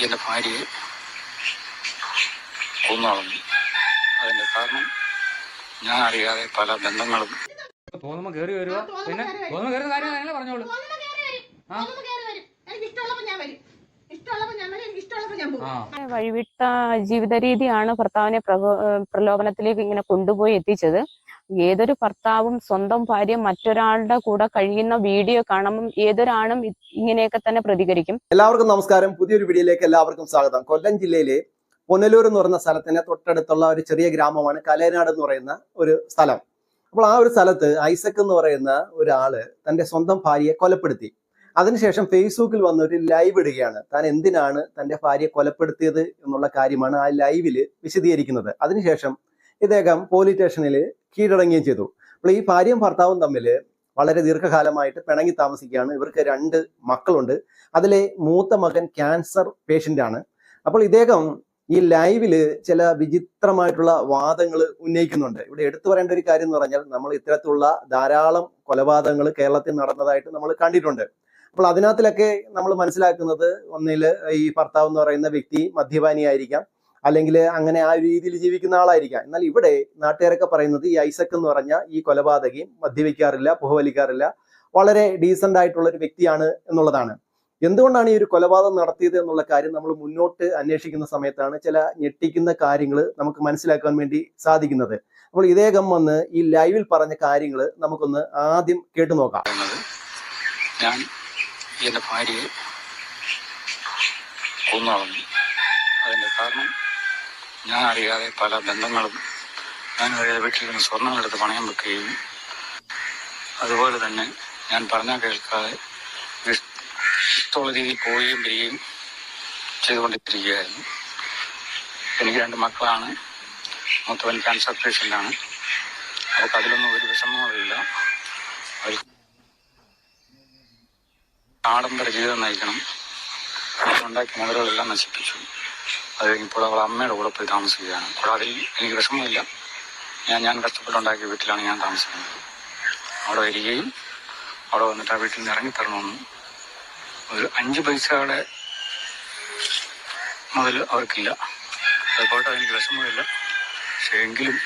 എൻ്റെ ഭാര്യയെ കൊന്നളഞ്ഞു. അതിൻ്റെ കാരണം ഞാൻ അറിയാതെ പല ബന്ധങ്ങളും തോന്നുമ്പോ കേറി വരുക. പിന്നെ തോന്നുമ്പോ കയറുന്ന കാര്യം ഞങ്ങൾ പറഞ്ഞോളൂ. വഴിവിട്ട ജീവിത രീതിയാണ് ഭർത്താവിനെ പ്രലോഭനത്തിലേക്ക് ഇങ്ങനെ കൊണ്ടുപോയി എത്തിച്ചത്. ഏതൊരു ഭർത്താവും സ്വന്തം ഭാര്യ മറ്റൊരാളുടെ കൂടെ കഴിയുന്ന വീഡിയോ കാണുമ്പോൾ ഏതൊരാണും ഇങ്ങനെയൊക്കെ തന്നെ പ്രതികരിക്കും. എല്ലാവർക്കും നമസ്കാരം. പുതിയൊരു വീഡിയോയിലേക്ക് എല്ലാവർക്കും സ്വാഗതം. കൊല്ലം ജില്ലയിലെ പുനലൂർ എന്ന് പറയുന്ന സ്ഥലത്തിന് തൊട്ടടുത്തുള്ള ഒരു ചെറിയ ഗ്രാമമാണ് കലേനാട് എന്ന് പറയുന്ന ഒരു സ്ഥലം. അപ്പോൾ ആ ഒരു സ്ഥലത്ത് ഐസക് എന്ന് പറയുന്ന ഒരാള് തന്റെ സ്വന്തം ഭാര്യയെ കൊലപ്പെടുത്തി. അതിനുശേഷം ഫേസ്ബുക്കിൽ വന്ന് ഒരു ലൈവ് ഇടുകയാണ്. താൻ എന്തിനാണ് തന്റെ ഭാര്യയെ കൊലപ്പെടുത്തിയത് എന്നുള്ള കാര്യമാണ് ആ ലൈവില് വിശദീകരിക്കുന്നത്. അതിനുശേഷം ഇദ്ദേഹം പോലീസ് സ്റ്റേഷനിൽ കീഴടങ്ങുകയും ചെയ്തു. അപ്പോൾ ഈ ഭാര്യയും ഭർത്താവും തമ്മിൽ വളരെ ദീർഘകാലമായിട്ട് പിണങ്ങി താമസിക്കുകയാണ്. ഇവർക്ക് 2 മക്കളുണ്ട്. അതിലെ മൂത്ത മകൻ ക്യാൻസർ പേഷ്യന്റ് ആണ്. അപ്പോൾ ഇദ്ദേഹം ഈ ലൈവില് ചില വിചിത്രമായിട്ടുള്ള വാദങ്ങൾ ഉന്നയിക്കുന്നുണ്ട്. ഇവിടെ എടുത്തു പറയേണ്ട ഒരു കാര്യം എന്ന് പറഞ്ഞാൽ, നമ്മൾ ഇത്തരത്തിലുള്ള ധാരാളം കൊലപാതകങ്ങൾ കേരളത്തിൽ നടന്നതായിട്ട് നമ്മൾ കണ്ടിട്ടുണ്ട്. അപ്പോൾ അതിനകത്തിലൊക്കെ നമ്മൾ മനസ്സിലാക്കുന്നത്, ഒന്നിൽ ഈ ഭർത്താവ് എന്ന് പറയുന്ന വ്യക്തി മദ്യപാനിയായിരിക്കാം, അല്ലെങ്കിൽ അങ്ങനെ ആ രീതിയിൽ ജീവിക്കുന്ന ആളായിരിക്കാം. എന്നാൽ ഇവിടെ നാട്ടുകാരൊക്കെ പറയുന്നത് ഈ ഐസക് എന്ന് പറഞ്ഞ ഈ കൊലപാതകി മദ്യപിക്കാറില്ല, പുകവലിക്കാറില്ല, വളരെ ഡീസന്റ് ആയിട്ടുള്ള ഒരു വ്യക്തിയാണ് എന്നുള്ളതാണ്. എന്തുകൊണ്ടാണ് ഈ ഒരു കൊലപാതകം നടത്തിയത് എന്നുള്ള കാര്യം നമ്മൾ മുന്നോട്ട് അന്വേഷിക്കുന്ന സമയത്താണ് ചില ഞെട്ടിക്കുന്ന കാര്യങ്ങൾ നമുക്ക് മനസ്സിലാക്കാൻ വേണ്ടി സാധിക്കുന്നത്. അപ്പോൾ ഇദ്ദേഹം വന്ന് ഈ ലൈവിൽ പറഞ്ഞ കാര്യങ്ങൾ നമുക്കൊന്ന് ആദ്യം കേട്ടു നോക്കാം. ഞാൻ എൻ്റെ ഭാര്യയെ കൊന്നളഞ്ഞു. അതിൻ്റെ കാരണം ഞാൻ അറിയാതെ പല ബന്ധങ്ങളും ഞാൻ അറിയാതെ വീട്ടിൽ നിന്ന് സ്വർണ്ണങ്ങളെടുത്ത് പണയം വെക്കുകയും അതുപോലെ തന്നെ ഞാൻ പറഞ്ഞാൽ കേൾക്കാതെ ഇഷ്ടമുള്ള രീതിയിൽ പോവുകയും വരികയും ചെയ്തുകൊണ്ടിരിക്കുകയായിരുന്നു. എനിക്ക് 2 മക്കളാണ്. മൂത്തവൻ ക്യാൻസർ പേഷ്യൻ്റാണ്. അവർക്ക് അതിലൊന്നും ഒരു വിഷമവുമില്ല. അവർ ആഡംബര ജീവിതം നയിക്കണം. ഉണ്ടാക്കിയ മുതലുകളെല്ലാം നശിപ്പിച്ചു. അത് കഴിഞ്ഞപ്പോൾ അവൾ അമ്മയുടെ കൂടെ പോയി താമസിക്കുകയാണ്. അപ്പോൾ അതിൽ എനിക്ക് വിഷമമില്ല. ഞാൻ കഷ്ടപ്പെട്ടുണ്ടാക്കിയ വീട്ടിലാണ് ഞാൻ താമസിക്കുന്നത്. അവിടെ വരികയും അവിടെ വന്നിട്ട് ആ വീട്ടിൽ നിന്ന് ഇറങ്ങിത്തരണമെന്നും ഒരു 5 പൈസയുടെ മുതൽ അവർക്കില്ല. അതുപോലെ എനിക്ക് വിഷമമില്ല. പക്ഷേ എങ്കിലും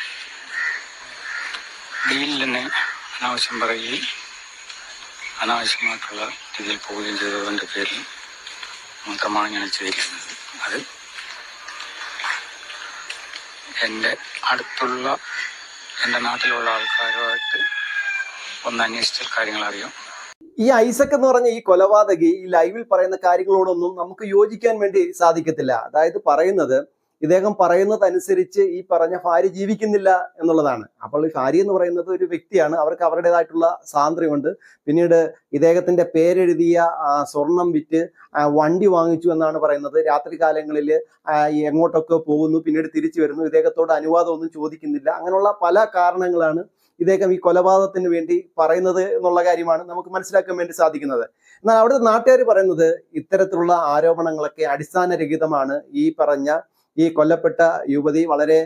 ഡീലിൽ തന്നെ അനാവശ്യം പറയുകയും അനാവശ്യമായിട്ടുള്ള രീതിയിൽ പോവുകയും ചെയ്തതിൻ്റെ പേരിൽ മാത്രമാണ് ഞാൻ ചെയ്തിരിക്കുന്നത്. അത് എൻ്റെ അടുത്തുള്ള എൻ്റെ നാട്ടിലുള്ള ആൾക്കാരുമായിട്ട് ഒന്ന് അന്വേഷിച്ച കാര്യങ്ങൾ അറിയാം. ഈ ഐസക് എന്ന് പറഞ്ഞ ഈ കൊലപാതകി ഈ ലൈവിൽ പറയുന്ന കാര്യങ്ങളോടൊന്നും നമുക്ക് യോജിക്കാൻ വേണ്ടി സാധിക്കത്തില്ല. അതായത് പറയുന്നത്, ഇദ്ദേഹം പറയുന്നതനുസരിച്ച് ഈ പറഞ്ഞ ഭാര്യ ജീവിക്കുന്നില്ല എന്നുള്ളതാണ്. അപ്പോൾ ഈ ഭാര്യ എന്ന് പറയുന്നത് ഒരു വ്യക്തിയാണ്. അവർക്ക് അവരുടേതായിട്ടുള്ള സ്വാതന്ത്ര്യമുണ്ട്. പിന്നീട് ഇദ്ദേഹത്തിന്റെ പേരെഴുതിയ സ്വർണം വിറ്റ് വണ്ടി വാങ്ങിച്ചു എന്നാണ് പറയുന്നത്. രാത്രി കാലങ്ങളിൽ എങ്ങോട്ടൊക്കെ പോകുന്നു, പിന്നീട് തിരിച്ചു വരുന്നു. ഇദ്ദേഹത്തോട് അനുവാദമൊന്നും ചോദിക്കുന്നില്ല. അങ്ങനെയുള്ള പല കാരണങ്ങളാണ് ഇദ്ദേഹം ഈ കൊലപാതകത്തിന് വേണ്ടി പറയുന്നത് എന്നുള്ള കാര്യമാണ് നമുക്ക് മനസ്സിലാക്കാൻ വേണ്ടി സാധിക്കുന്നത്. എന്നാൽ അവിടുത്തെ നാട്ടുകാർ പറയുന്നത് ഇത്തരത്തിലുള്ള ആരോപണങ്ങളൊക്കെ അടിസ്ഥാനരഹിതമാണ്. ഈ പറഞ്ഞ ഈ കൊല്ലപ്പെട്ട യുവതി വളരെ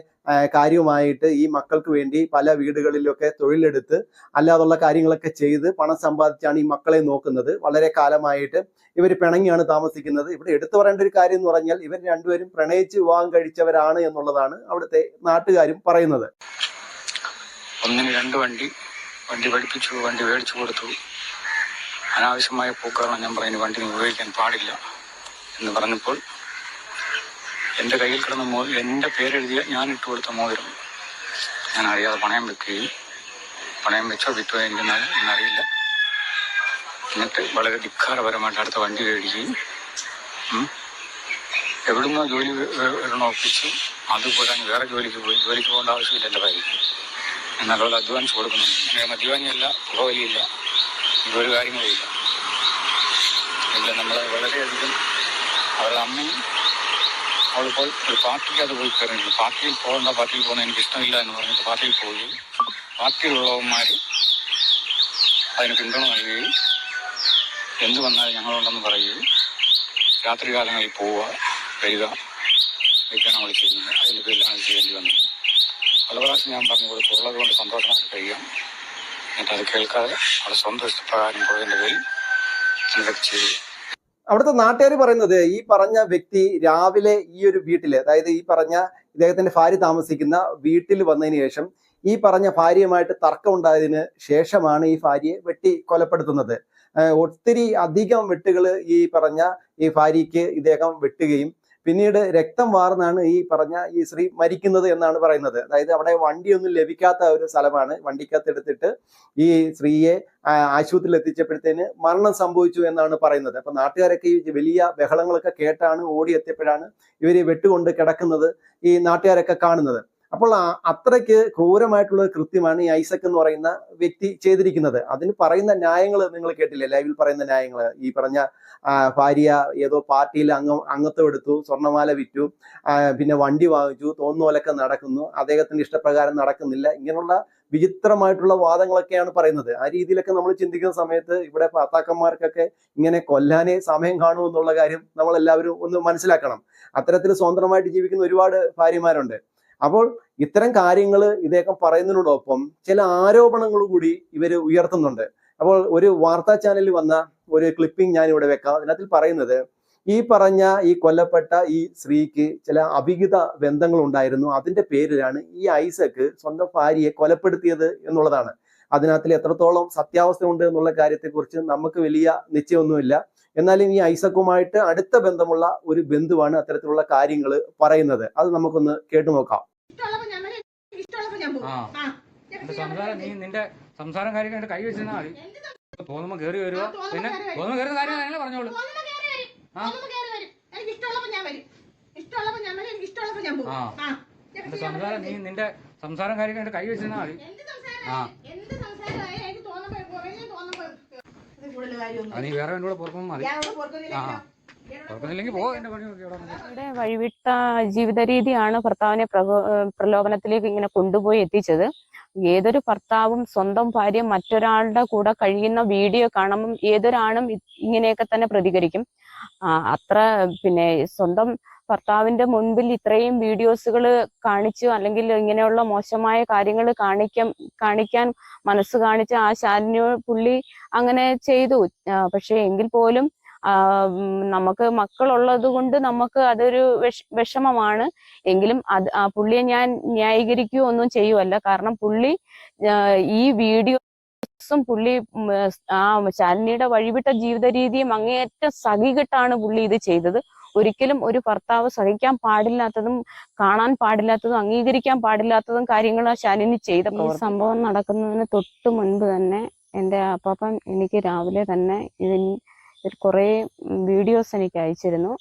കാര്യമായിട്ട് ഈ മക്കൾക്ക് വേണ്ടി പല വീടുകളിലൊക്കെ തൊഴിലെടുത്ത് അല്ലാതുള്ള കാര്യങ്ങളൊക്കെ ചെയ്ത് പണം സമ്പാദിച്ചാണ് ഈ മക്കളെ നോക്കുന്നത്. വളരെ കാലമായിട്ട് ഇവർ പിണങ്ങിയാണ് താമസിക്കുന്നത്. ഇവിടെ എടുത്തു പറയേണ്ട ഒരു കാര്യം എന്ന് പറഞ്ഞാൽ, ഇവർ രണ്ടുപേരും പ്രണയിച്ച് വിവാഹം കഴിച്ചവരാണ് എന്നുള്ളതാണ് അവിടുത്തെ നാട്ടുകാരും പറയുന്നത്. ഒന്നിന് 2 വണ്ടി പഠിപ്പിച്ചു, വണ്ടി മേടിച്ചു കൊടുത്തു. അനാവശ്യമായ പോക്കാണ് ഞാൻ പറയുന്നത്. വണ്ടി ഉപയോഗിക്കാൻ പാടില്ല എന്ന് പറഞ്ഞപ്പോൾ എൻ്റെ കയ്യിൽ കിടന്ന എൻ്റെ പേരെഴുതിയ ഞാൻ ഇട്ട് കൊടുത്ത മോതിരം ഞാൻ അറിയാതെ പണയം വെക്കുകയും, പണയം വെച്ചോ വിറ്റോ എന്നറിയില്ല. എന്നിട്ട് വളരെ ധിക്കാരപരമായിട്ട് അടുത്ത വണ്ടി മേടിക്കുകയും എവിടുന്നോ ജോലി ഒപ്പിച്ച് അതുപോലെ വേറെ ജോലിക്ക് പോകേണ്ട ആവശ്യമില്ല എൻ്റെ ഭാര്യയ്ക്ക്. എന്നാൽ അവൾ അധ്വാനിച്ച് കൊടുക്കുന്നുണ്ട്. എനിക്ക് മദ്യപാനിയല്ല, പുകവലിയില്ല, ഇതൊരു കാര്യങ്ങളില്ല. ഇവിടെ നമ്മൾ വളരെയധികം അവരുടെ അമ്മയും അവളിപ്പോൾ ഒരു പാർട്ടിക്ക് അത് പോയി കയറിയില്ല. പാർട്ടിയിൽ പോകുന്ന എനിക്ക് ഇഷ്ടമില്ല എന്ന് പറഞ്ഞിട്ട് പാർട്ടിയിൽ പോവുകയും പാർട്ടിയിലുള്ളവന്മാർ അതിന് പിന്തുണ നൽകുകയും എന്ത് വന്നാലും ഞങ്ങളുണ്ടെന്ന് പറയുകയും രാത്രി കാലങ്ങളിൽ പോവുക വരിക ഇതൊക്കെയാണ് അവൾ ചെയ്യുന്നത്. അതിൻ്റെ പേരിലാണ് ചെയ്യേണ്ടി വന്നത്. പല പ്രാവശ്യം ഞാൻ പറഞ്ഞു കൊടുത്തുള്ളത് കൊണ്ട് സന്തോഷമായിട്ട് കഴിയാം. എന്നിട്ട് അത് കേൾക്കാതെ അവളുടെ സ്വന്തം ഇഷ്ടപ്രകാരം പോയതിൻ്റെ പേരിൽ എന്തൊക്കെ ചെയ്തു. അവിടുത്തെ നാട്ടുകാർ പറയുന്നത് ഈ പറഞ്ഞ വ്യക്തി രാവിലെ ഈ ഒരു വീട്ടില്, അതായത് ഈ പറഞ്ഞ ഇദ്ദേഹത്തിന്റെ ഭാര്യ താമസിക്കുന്ന വീട്ടിൽ വന്നതിന് ശേഷം ഈ പറഞ്ഞ ഭാര്യയുമായിട്ട് തർക്കം ഉണ്ടായതിന് ശേഷമാണ് ഈ ഭാര്യയെ വെട്ടി കൊലപ്പെടുത്തുന്നത്. ഒത്തിരി അധികം വെട്ടുകൾ ഈ പറഞ്ഞ ഈ ഭാര്യയ്ക്ക് ഇദ്ദേഹം വെട്ടുകയും പിന്നീട് രക്തം വാർന്നാണ് ഈ പറഞ്ഞ ഈ സ്ത്രീ മരിക്കുന്നത് എന്നാണ് പറയുന്നത്. അതായത് അവിടെ വണ്ടിയൊന്നും ലഭിക്കാത്ത ഒരു സ്ഥലമാണ്. വണ്ടിക്കകത്ത് എടുത്തിട്ട് ഈ സ്ത്രീയെ ആശുപത്രിയിൽ എത്തിച്ചപ്പോഴത്തേന് മരണം സംഭവിച്ചു എന്നാണ് പറയുന്നത്. അപ്പൊ നാട്ടുകാരൊക്കെ ഈ വലിയ ബഹളങ്ങളൊക്കെ കേട്ടാണ് ഓടിയെത്തിയപ്പോഴാണ് ഇവര് വെട്ടുകൊണ്ട് കിടക്കുന്നത് ഈ നാട്ടുകാരൊക്കെ കാണുന്നത്. അപ്പോൾ അത്രയ്ക്ക് ക്രൂരമായിട്ടുള്ള കൃത്യമാണ് ഈ ഐസക് എന്ന് പറയുന്ന വ്യക്തി ചെയ്തിരിക്കുന്നത്. അതിന് പറയുന്ന ന്യായങ്ങൾ നിങ്ങൾ കേട്ടില്ലേ, ലൈവിൽ പറയുന്ന ന്യായങ്ങൾ. ഈ പറഞ്ഞ ഭാര്യ ഏതോ പാർട്ടിയിൽ അംഗത്വം എടുത്തു, സ്വർണ്ണമാല വിറ്റു, പിന്നെ വണ്ടി വാങ്ങിച്ചു, തോന്നുന്ന പോലൊക്കെ നടക്കുന്നു, അദ്ദേഹത്തിന്റെ ഇഷ്ടപ്രകാരം നടക്കുന്നില്ല, ഇങ്ങനെയുള്ള വിചിത്രമായിട്ടുള്ള വാദങ്ങളൊക്കെയാണ് പറയുന്നത്. ആ രീതിയിലൊക്കെ നമ്മൾ ചിന്തിക്കുന്ന സമയത്ത് ഇവിടെ ഭർത്താക്കന്മാർക്കൊക്കെ ഇങ്ങനെ കൊല്ലാനേ സമയം കാണുമെന്നുള്ള കാര്യം നമ്മൾ എല്ലാവരും ഒന്ന് മനസ്സിലാക്കണം. അത്തരത്തിൽ സ്വതന്ത്രമായിട്ട് ജീവിക്കുന്ന ഒരുപാട് ഭാര്യമാരുണ്ട്. അപ്പോൾ ഇത്തരം കാര്യങ്ങൾ ഇദ്ദേഹം പറയുന്നതിനോടൊപ്പം ചില ആരോപണങ്ങൾ കൂടി ഇവര് ഉയർത്തുന്നുണ്ട്. അപ്പോൾ ഒരു വാർത്താ ചാനലിൽ വന്ന ഒരു ക്ലിപ്പിംഗ് ഞാൻ ഇവിടെ വെക്കാം. അതിനകത്ത് പറയുന്നത് ഈ പറഞ്ഞ ഈ കൊല്ലപ്പെട്ട ഈ സ്ത്രീക്ക് ചില അവിഹിത ബന്ധങ്ങൾ ഉണ്ടായിരുന്നു, അതിന്റെ പേരിലാണ് ഈ ഐസക് സ്വന്തം ഭാര്യയെ കൊലപ്പെടുത്തിയത് എന്നുള്ളതാണ്. അതിനകത്തിൽ എത്രത്തോളം സത്യാവസ്ഥ ഉണ്ട് എന്നുള്ള കാര്യത്തെക്കുറിച്ച് നമുക്ക് വലിയ നിശ്ചയമൊന്നുമില്ല. എന്നാലും ഈ ഐസക്കുമായിട്ട് അടുത്ത ബന്ധമുള്ള ഒരു ബന്ധുവാണ് അത്തരത്തിലുള്ള കാര്യങ്ങൾ പറയുന്നത്. അത് നമുക്കൊന്ന് കേട്ടു നോക്കാം. നിന്റെ സംസാരം കാര്യം കൈ വെച്ചിരുന്നാ മതി. തോന്നുമ്പോ കേറി വരുക, പിന്നെ തോന്നുമ്പോ കയറുന്ന കാര്യം ഞങ്ങളെ പറഞ്ഞോളൂ. നിന്റെ സംസാരം കാര്യം കൈ വെച്ചിരുന്നാ മതി. നീ വേറെ എൻ്റെ കൂടെ പുറത്തുനിന്ന് മതി. ഇവിടെ വഴിവിട്ട ജീവിത രീതിയാണ് ഭർത്താവിനെ പ്രലോഭനത്തിലേക്ക് ഇങ്ങനെ കൊണ്ടുപോയി എത്തിച്ചത്. ഏതൊരു ഭർത്താവും സ്വന്തം ഭാര്യ മറ്റൊരാളുടെ കൂടെ കഴിയുന്ന വീഡിയോ കാണുമ്പം ഏതൊരാണും ഇങ്ങനെയൊക്കെ തന്നെ പ്രതികരിക്കും. അത്ര പിന്നെ സ്വന്തം ഭർത്താവിന്റെ മുൻപിൽ ഇത്രയും വീഡിയോസുകൾ കാണിച്ചു, അല്ലെങ്കിൽ ഇങ്ങനെയുള്ള മോശമായ കാര്യങ്ങൾ കാണിക്കാൻ മനസ്സ് കാണിച്ച ആ ശാലിനി പുള്ളി അങ്ങനെ ചെയ്തു. പക്ഷെ എങ്കിൽ പോലും നമുക്ക് മക്കളുള്ളത് കൊണ്ട് നമുക്ക് അതൊരു വിഷമമാണ്. എങ്കിലും അത് ആ പുള്ളിയെ ഞാൻ ന്യായീകരിക്കുകയോ ഒന്നും ചെയ്യുമല്ല. കാരണം പുള്ളി ഈ വീഡിയോസും പുള്ളി ആ ശാലിനിയുടെ വഴിവിട്ട ജീവിത രീതിയും അങ്ങേയറ്റം സഹികെട്ടാണ് പുള്ളി ഇത് ചെയ്തത്. ഒരിക്കലും ഒരു ഭർത്താവ് സഹിക്കാൻ പാടില്ലാത്തതും കാണാൻ പാടില്ലാത്തതും അംഗീകരിക്കാൻ പാടില്ലാത്തതും കാര്യങ്ങൾ ആ ശാലിനി ചെയ്ത. ഈ സംഭവം നടക്കുന്നതിന് തൊട്ട് മുൻപ് തന്നെ എൻ്റെ അപ്പാപ്പൻ എനിക്ക് രാവിലെ തന്നെ കുറേ വീഡിയോസ് എനിക്ക് അയച്ചിരുന്നു.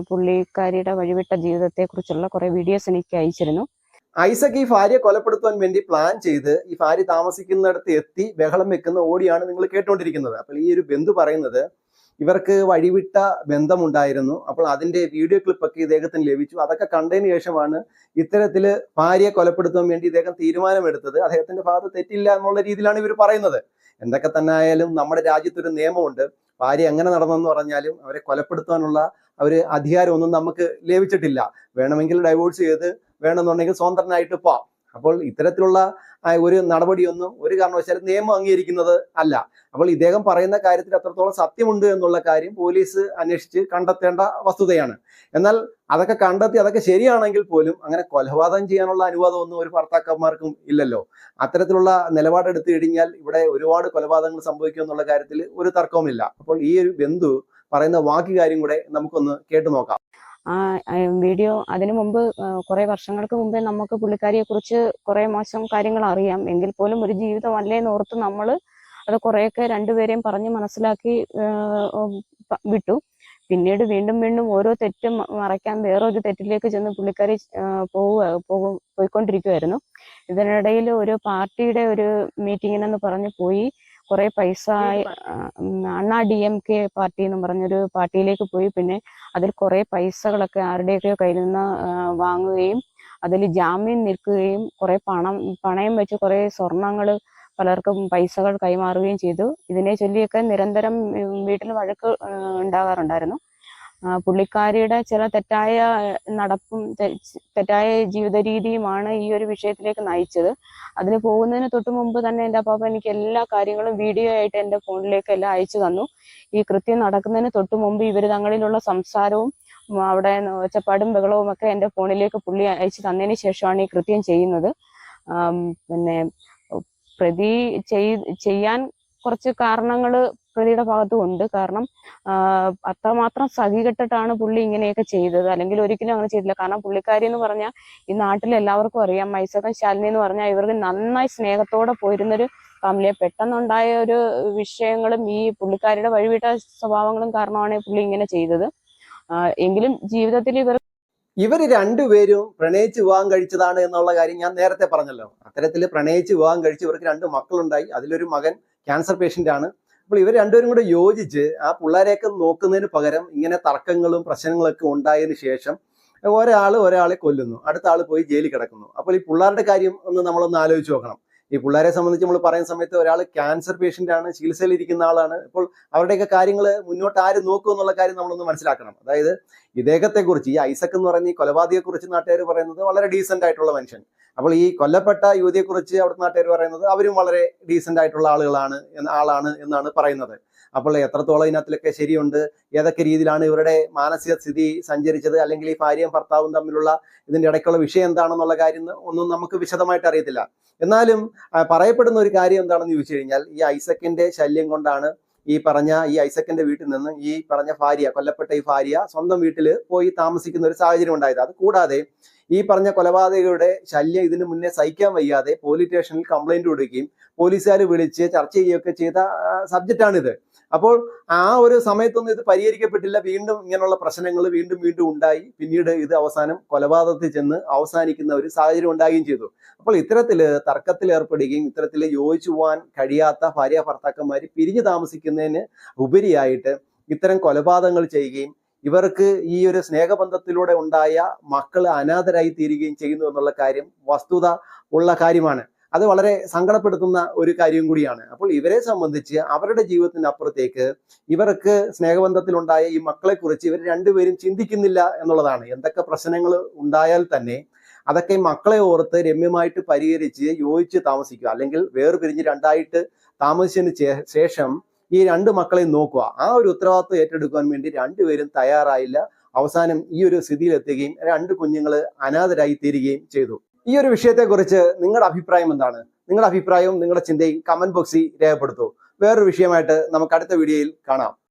പുള്ളിക്കാരിയുടെ വഴിവിട്ട ജീവിതത്തെക്കുറിച്ചുള്ള കുറേ വീഡിയോസ് എനിക്ക് അയച്ചിരുന്നു. ഐസക് ഈ ഭാര്യയെ കൊലപ്പെടുത്താൻ വേണ്ടി പ്ലാൻ ചെയ്ത് ഈ ഭാര്യ താമസിക്കുന്നിടത്ത് എത്തി ബഹളം വെക്കുന്ന ഓടിയാണ് നിങ്ങൾ കേട്ടുകൊണ്ടിരിക്കുന്നത്. അപ്പോൾ ഈ ഒരു ബന്ധു പറയുന്നത് ഇവർക്ക് വഴിവിട്ട ബന്ധമുണ്ടായിരുന്നു. അപ്പോൾ അതിന്റെ വീഡിയോ ക്ലിപ്പൊക്കെ ഇദ്ദേഹത്തിന് ലഭിച്ചു. അതൊക്കെ കണ്ടതിന് ശേഷമാണ് ഇത്തരത്തില് ഭാര്യയെ കൊലപ്പെടുത്താൻ വേണ്ടി ഇദ്ദേഹം തീരുമാനമെടുത്തത്. അദ്ദേഹത്തിന്റെ ഭാഗത്ത് തെറ്റില്ല എന്നുള്ള രീതിയിലാണ് ഇവർ പറയുന്നത്. എന്തൊക്കെ തന്നെ ആയാലും നമ്മുടെ രാജ്യത്തൊരു നിയമമുണ്ട്. ഭാര്യ എങ്ങനെ നടന്നെന്ന് പറഞ്ഞാലും അവരെ കൊലപ്പെടുത്താനുള്ള ഒരു അധികാരമൊന്നും നമുക്ക് ലഭിച്ചിട്ടില്ല. വേണമെങ്കിൽ ഡൈവോഴ്സ് ചെയ്ത് വേണമെന്നുണ്ടെങ്കിൽ സ്വതന്ത്രനായിട്ട് പോവാം. അപ്പോൾ ഇത്തരത്തിലുള്ള ഒരു നടപടിയൊന്നും ഒരു കാരണവശാലും നിയമം അംഗീകരിക്കുന്നത് അല്ല. അപ്പോൾ ഇദ്ദേഹം പറയുന്ന കാര്യത്തിൽ എത്രത്തോളം സത്യമുണ്ട് എന്നുള്ള കാര്യം പോലീസ് അന്വേഷിച്ച് കണ്ടെത്തേണ്ട വസ്തുതയാണ്. എന്നാൽ അതൊക്കെ കണ്ടെത്തി അതൊക്കെ ശരിയാണെങ്കിൽ പോലും അങ്ങനെ കൊലപാതകം ചെയ്യാനുള്ള അനുവാദമൊന്നും ഒരു ഭർത്താക്കന്മാർക്കും ഇല്ലല്ലോ. അത്തരത്തിലുള്ള നിലപാടെടുത്തു കഴിഞ്ഞാൽ ഇവിടെ ഒരുപാട് കൊലപാതകങ്ങൾ സംഭവിക്കും എന്നുള്ള കാര്യത്തിൽ ഒരു തർക്കവുമില്ല. അപ്പോൾ ഈ ഒരു ബന്ധു പറയുന്ന ബാക്കി കാര്യം കൂടെ നമുക്കൊന്ന് കേട്ടു നോക്കാം. വീഡിയോ അതിനു മുമ്പ് കുറെ വർഷങ്ങൾക്ക് മുമ്പേ നമുക്ക് പുള്ളിക്കാരിയെ കുറിച്ച് കുറെ മോശം കാര്യങ്ങൾ അറിയാം. എങ്കിൽ പോലും ഒരു ജീവിതം അല്ലേന്ന് ഓർത്ത് നമ്മൾ അത് കുറെയൊക്കെ രണ്ടുപേരെയും പറഞ്ഞ് മനസ്സിലാക്കി വിട്ടു. പിന്നീട് വീണ്ടും ഓരോ തെറ്റും മറയ്ക്കാൻ വേറൊരു തെറ്റിലേക്ക് ചെന്ന് പുള്ളിക്കാരി പോയിക്കൊണ്ടിരിക്കുമായിരുന്നു. ഇതിനിടയിൽ ഒരു പാർട്ടിയുടെ ഒരു മീറ്റിങ്ങിനെന്ന് പറഞ്ഞ് പോയി കുറെ പൈസ അണ്ണാ DMK പാർട്ടി എന്ന് പറഞ്ഞൊരു പാർട്ടിയിലേക്ക് പോയി. പിന്നെ അതിൽ കുറെ പൈസകളൊക്കെ ആരുടെയൊക്കെ കയ്യിൽ നിന്ന് വാങ്ങുകയും അതിൽ ജാമ്യം നിൽക്കുകയും കുറെ പണയം വെച്ച് കുറെ സ്വർണങ്ങൾ പലർക്കും പൈസകൾ കൈമാറുകയും ചെയ്തു. ഇതിനെ ചൊല്ലിയൊക്കെ നിരന്തരം വീട്ടിൽ വഴക്ക് ഉണ്ടാകാറുണ്ടായിരുന്നു. പുള്ളിക്കാരിയുടെ ചില തെറ്റായ നടപ്പും തെറ്റായ ജീവിത രീതിയുമാണ് ഈ ഒരു വിഷയത്തിലേക്ക് നയിച്ചത്. അതിന് പോകുന്നതിന് തൊട്ട് മുമ്പ് തന്നെ എൻ്റെ അപ്പാപ്പ എനിക്ക് എല്ലാ കാര്യങ്ങളും വീഡിയോ ആയിട്ട് എൻ്റെ ഫോണിലേക്ക് എല്ലാം അയച്ചു തന്നു. ഈ കൃത്യം നടക്കുന്നതിന് തൊട്ട് മുമ്പ് ഇവർ തങ്ങളിലുള്ള സംസാരവും അവിടെ ഒച്ചപ്പാടും ബഹളവും ഒക്കെ എൻ്റെ ഫോണിലേക്ക് പുള്ളി അയച്ചു തന്നതിന് ശേഷമാണ് ഈ കൃത്യം ചെയ്യുന്നത്. പിന്നെ പ്രതി ചെയ്യാൻ കുറച്ച് കാരണങ്ങൾ പ്രതിയുടെ ഭാഗത്തും ഉണ്ട്. കാരണം അത്രമാത്രം സഹികെട്ടിട്ടാണ് പുള്ളി ഇങ്ങനെയൊക്കെ ചെയ്തത്. അല്ലെങ്കിൽ ഒരിക്കലും അങ്ങനെ ചെയ്തില്ല. കാരണം പുള്ളിക്കാരി എന്ന് പറഞ്ഞാൽ ഈ നാട്ടിൽ എല്ലാവർക്കും അറിയാം, ഐസക്കും ശാലിനി എന്ന് പറഞ്ഞാൽ ഇവർക്ക് നന്നായി സ്നേഹത്തോടെ പോയിരുന്നൊരു ഫാമിലിയെ പെട്ടെന്നുണ്ടായ ഒരു വിഷയങ്ങളും ഈ പുള്ളിക്കാരിയുടെ വഴിവിട്ട സ്വഭാവങ്ങളും കാരണമാണ് പുള്ളി ഇങ്ങനെ ചെയ്തത്. എങ്കിലും ജീവിതത്തിൽ ഇവർ രണ്ടുപേരും പ്രണയിച്ച് വിവാഹം കഴിച്ചതാണ് എന്നുള്ള കാര്യം ഞാൻ നേരത്തെ പറഞ്ഞല്ലോ. അത്തരത്തിൽ പ്രണയിച്ച് വിവാഹം കഴിച്ച് ഇവർക്ക് 2 മക്കളുണ്ടായി. അതിലൊരു മകൻ ക്യാൻസർ പേഷ്യന്റ് ആണ്. അപ്പോൾ ഇവർ രണ്ടുപേരും കൂടെ യോജിച്ച് ആ പിള്ളേരെയൊക്കെ നോക്കുന്നതിന് പകരം ഇങ്ങനെ തർക്കങ്ങളും പ്രശ്നങ്ങളൊക്കെ ഉണ്ടായതിനു ശേഷം ഒരാളെ കൊല്ലുന്നു, അടുത്ത ആൾ പോയി ജയിലിൽ കിടക്കുന്നു. അപ്പോൾ ഈ പിള്ളേരുടെ കാര്യം നമ്മളൊന്ന് ആലോചിച്ച് നോക്കണം. ഈ പിള്ളേരെ സംബന്ധിച്ച് നമ്മൾ പറയുന്ന സമയത്ത് ഒരാൾ ക്യാൻസർ പേഷ്യന്റ് ആണ്, ചികിത്സയിലിരിക്കുന്ന ആളാണ്. ഇപ്പോൾ അവരുടെയൊക്കെ കാര്യങ്ങൾ മുന്നോട്ട് ആര് നോക്കും എന്നുള്ള കാര്യം നമ്മളൊന്ന് മനസ്സിലാക്കണം. അതായത് ഇദ്ദേഹത്തെക്കുറിച്ച്, ഈ ഐസക് എന്ന് പറയുന്ന ഈ കൊലപാതകയെക്കുറിച്ച് നാട്ടുകാർ പറയുന്നത് വളരെ ഡീസന്റ് ആയിട്ടുള്ള മനുഷ്യൻ. അപ്പോൾ ഈ കൊല്ലപ്പെട്ട യുവതിയെക്കുറിച്ച് അവിടുത്തെ നാട്ടുകാർ പറയുന്നത് അവരും വളരെ ഡീസന്റ് ആയിട്ടുള്ള ആളാണ് എന്നാണ് പറയുന്നത്. അപ്പോൾ എത്രത്തോളം ഇതിനകത്തിലൊക്കെ ശരിയുണ്ട്, ഏതൊക്കെ രീതിയിലാണ് ഇവരുടെ മാനസിക സ്ഥിതി സഞ്ചരിച്ചത്, അല്ലെങ്കിൽ ഈ ഭാര്യയും ഭർത്താവും തമ്മിലുള്ള ഇതിന്റെ ഇടയ്ക്കുള്ള വിഷയം എന്താണെന്നുള്ള കാര്യം ഒന്നും നമുക്ക് വിശദമായിട്ട് അറിയത്തില്ല. എന്നാലും പറയപ്പെടുന്ന ഒരു കാര്യം എന്താണെന്ന് ചോദിച്ചു കഴിഞ്ഞാൽ, ഈ ഐസക്കിന്റെ ശല്യം കൊണ്ടാണ് ഈ ഐസക്കിന്റെ വീട്ടിൽ നിന്ന് ഈ പറഞ്ഞ ഭാര്യ, കൊല്ലപ്പെട്ട ഈ ഭാര്യ സ്വന്തം വീട്ടിൽ പോയി താമസിക്കുന്ന ഒരു സാഹചര്യം ഉണ്ടായത്. അത് കൂടാതെ ഈ പറഞ്ഞ കൊലപാതകയുടെ ശല്യം ഇതിനു മുന്നേ സഹിക്കാൻ വയ്യാതെ പോലീസ് സ്റ്റേഷനിൽ കംപ്ലൈന്റ് കൊടുക്കുകയും പോലീസുകാർ വിളിച്ച് ചർച്ച ചെയ്യുകയൊക്കെ ചെയ്ത സബ്ജക്റ്റാണിത്. അപ്പോൾ ആ ഒരു സമയത്തൊന്നും ഇത് പരിഹരിക്കപ്പെട്ടില്ല. വീണ്ടും ഇങ്ങനെയുള്ള പ്രശ്നങ്ങൾ വീണ്ടും ഉണ്ടായി. പിന്നീട് ഇത് അവസാനം കൊലപാതകത്തിൽ ചെന്ന് അവസാനിക്കുന്ന ഒരു സാഹചര്യം ഉണ്ടാകുകയും ചെയ്തു. അപ്പോൾ ഇത്തരത്തില് തർക്കത്തിൽ ഏർപ്പെടുകയും ഇത്തരത്തിൽ യോജിച്ചു പോകാൻ കഴിയാത്ത ഭാര്യ ഭർത്താക്കന്മാർ പിരിഞ്ഞു താമസിക്കുന്നതിന് ഉപരിയായിട്ട് ഇത്തരം കൊലപാതകങ്ങൾ ചെയ്യുകയും ഇവർക്ക് ഈ ഒരു സ്നേഹബന്ധത്തിലൂടെ ഉണ്ടായ മക്കൾ അനാഥരായി തീരുകയും ചെയ്യുന്നു എന്നുള്ള കാര്യം വസ്തുത ഉള്ള കാര്യമാണ്. അത് വളരെ സങ്കടപ്പെടുത്തുന്ന ഒരു കാര്യം കൂടിയാണ്. അപ്പോൾ ഇവരെ സംബന്ധിച്ച് അവരുടെ ജീവിതത്തിനപ്പുറത്തേക്ക് ഇവർക്ക് സ്നേഹബന്ധത്തിലുണ്ടായ ഈ മക്കളെ കുറിച്ച് ഇവർ രണ്ടുപേരും ചിന്തിക്കുന്നില്ല എന്നുള്ളതാണ്. എന്തൊക്കെ പ്രശ്നങ്ങൾ ഉണ്ടായാൽ തന്നെ അതൊക്കെ മക്കളെ ഓർത്ത് രമ്യമായിട്ട് പരിഹരിച്ച് യോജിച്ച് താമസിക്കുക, അല്ലെങ്കിൽ വേർപിരിഞ്ഞ് രണ്ടായിട്ട് താമസിച്ചതിന് ശേഷം ഈ 2 മക്കളെയും നോക്കുക. ആ ഒരു ഉത്തരവാദിത്വം ഏറ്റെടുക്കാൻ വേണ്ടി രണ്ടുപേരും തയ്യാറായില്ല. അവസാനം ഈ ഒരു സ്ഥിതിയിലെത്തുകയും 2 കുഞ്ഞുങ്ങൾ അനാഥരായി തീരുകയും ചെയ്തു. ഈ ഒരു വിഷയത്തെക്കുറിച്ച് നിങ്ങളുടെ അഭിപ്രായം എന്താണ്? നിങ്ങളുടെ അഭിപ്രായവും നിങ്ങളുടെ ചിന്തയും കമന്റ് ബോക്സിൽ രേഖപ്പെടുത്തൂ. വേറൊരു വിഷയമായിട്ട് നമുക്ക് അടുത്ത വീഡിയോയിൽ കാണാം.